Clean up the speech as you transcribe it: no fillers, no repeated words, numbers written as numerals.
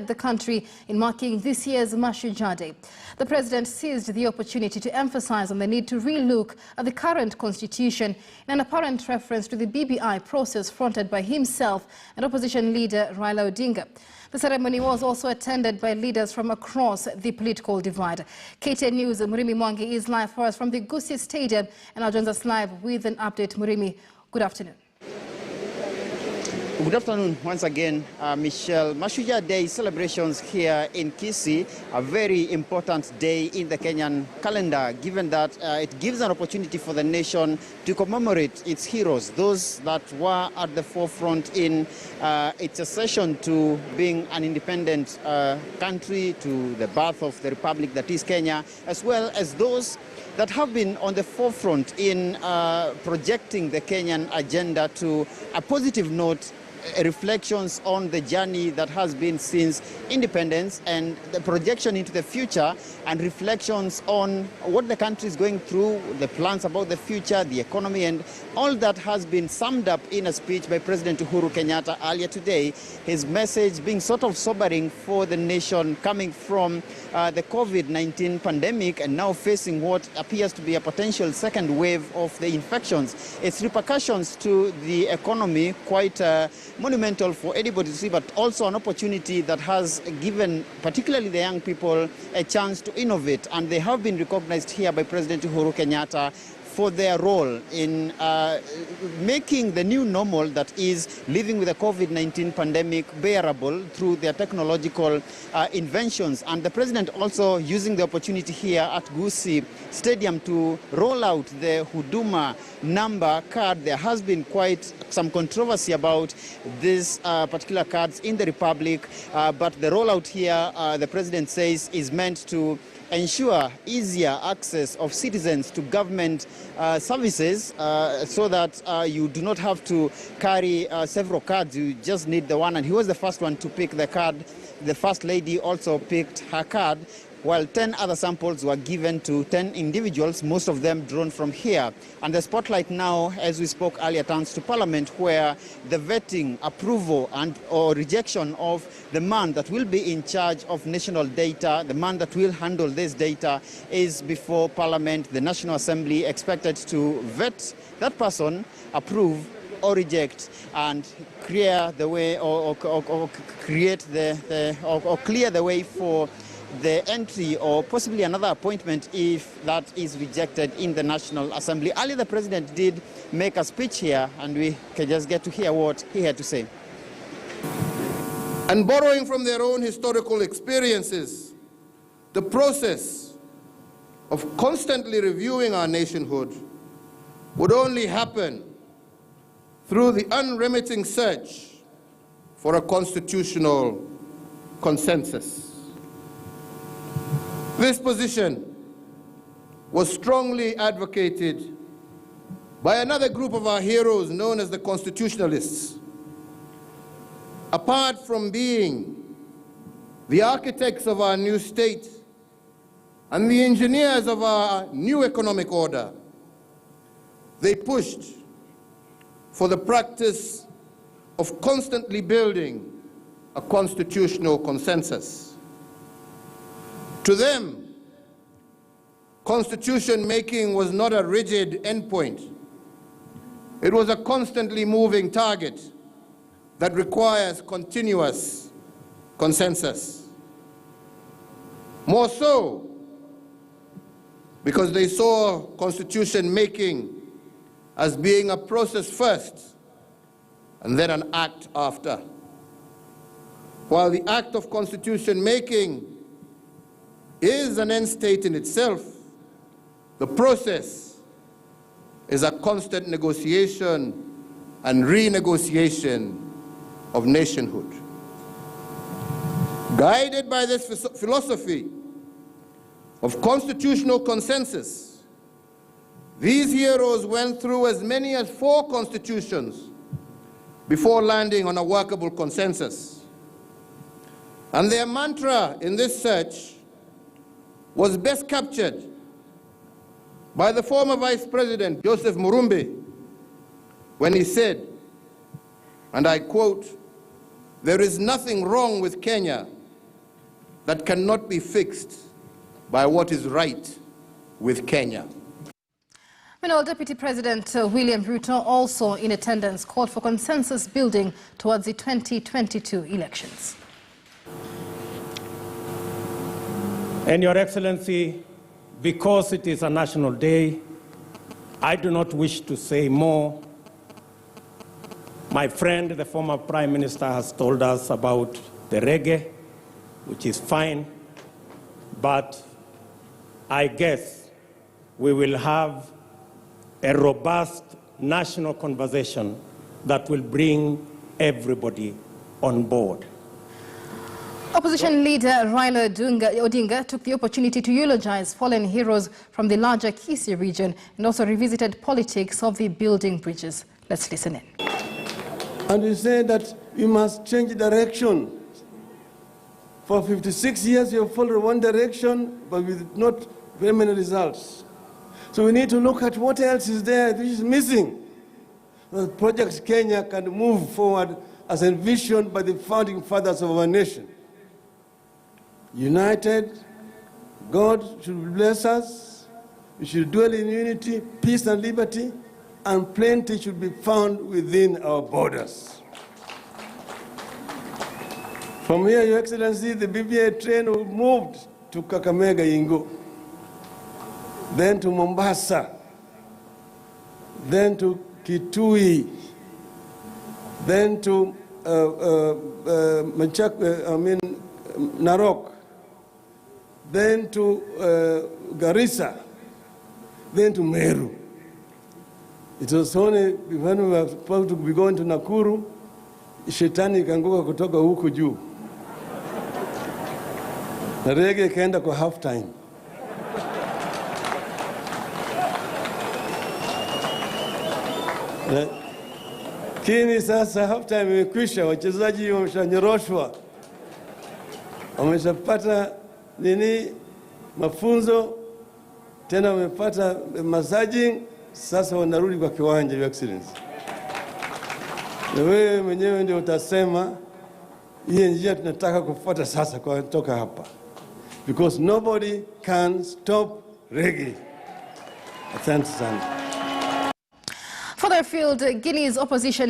the country in marking this year's Mashujaa Day. The president seized the opportunity to emphasize on the need to relook at the current constitution in an apparent reference to the BBI process fronted by himself and opposition leader Raila Odinga. The ceremony was also attended by leaders from across the political divide. KTN News' Murimi Mwangi is live for us from the Gusii Stadium and now joins us live with an update. Murimi, good afternoon. Good afternoon once again, Michelle. Mashujaa Day celebrations here in Kisii, a very important day in the Kenyan calendar, given that it gives an opportunity for the nation to commemorate its heroes, those that were at the forefront in its accession to being an independent country, to the birth of the republic that is Kenya, as well as those that have been on the forefront in projecting the Kenyan agenda to a positive note, reflections on the journey that has been since independence and the projection into the future, and reflections on what the country is going through, the plans about the future, the economy, and all that has been summed up in a speech by President Uhuru Kenyatta earlier today. His message being sort of sobering for the nation, coming from the COVID-19 pandemic and now facing what appears to be a potential second wave of the infections. Its repercussions to the economy quite monumental for anybody to see, but also an opportunity that has given particularly the young people a chance to innovate, and they have been recognized here by President Uhuru Kenyatta for their role in making the new normal that is living with the COVID-19 pandemic bearable through their technological inventions. And the president also using the opportunity here at Gusii Stadium to roll out the Huduma Number card. There has been quite some controversy about these particular cards in the Republic, but the rollout here, the president says, is meant to ensure easier access of citizens to government services so that you do not have to carry several cards. You just need the one. And he was the first one to pick the card. The First Lady also picked her card, while 10 other samples were given to 10 individuals, most of them drawn from here. And the spotlight now, as we spoke earlier, turns to Parliament, where the vetting, approval or rejection of the man that will be in charge of national data, the man that will handle this data, is before Parliament. The National Assembly expected to vet that person, approve or reject, and clear the way or clear the way for the entry or possibly another appointment if that is rejected in the National Assembly. Earlier, the president did make a speech here, and we can just get to hear what he had to say. And borrowing from their own historical experiences, the process of constantly reviewing our nationhood would only happen through the unremitting search for a constitutional consensus. This position was strongly advocated by another group of our heroes known as the Constitutionalists. Apart from being the architects of our new state and the engineers of our new economic order, they pushed for the practice of constantly building a constitutional consensus. To them, constitution making was not a rigid endpoint. It was a constantly moving target that requires continuous consensus. More so, because they saw constitution making as being a process first and then an act after. While the act of constitution making is an end state in itself, the process is a constant negotiation and renegotiation of nationhood. Guided by this philosophy of constitutional consensus, these heroes went through as many as 4 constitutions before landing on a workable consensus. And their mantra in this search was best captured by the former Vice President Joseph Murumbi when he said, and I quote, "There is nothing wrong with Kenya that cannot be fixed by what is right with Kenya. Meanwhile, Deputy President William Ruto, also in attendance, called for consensus building towards the 2022 elections. And Your Excellency, because it is a national day, I do not wish to say more. My friend, the former Prime Minister, has told us about the reggae, which is fine, but I guess we will have a robust national conversation that will bring everybody on board. Opposition leader Raila Odinga took the opportunity to eulogize fallen heroes from the larger Kisii region and also revisited politics of the building bridges. Let's listen in. And we say that we must change direction. For 56 years, you have followed one direction, but with not very many results. So we need to look at what else is there, which is missing. The project Kenya can move forward as envisioned by the founding fathers of our nation. United, God should bless us. We should dwell in unity, peace and liberty, and plenty should be found within our borders. From here, Your Excellency, the BBA train moved to Kakamega Ingo, then to Mombasa, then to Kitui, then to Narok, then to Garissa, then to Meru. It was only when we were supposed to be going to Nakuru, shetani ikanguka kutoka huku juu. Na rege ikaenda kwa half time. Lakini sasa half time imekwisha, wachezaji wameshanyoroshwa. Wameshapata mafunzo, tena wamepata massaging, sasa wanarudi kwa kiwanja, Your Excellency. Na wewe mwenyewe ndio utasema hii njia tunataka kufuata sasa kutoka hapa. Because nobody can stop reggae. Asante sana. Further afield, Guinea's opposition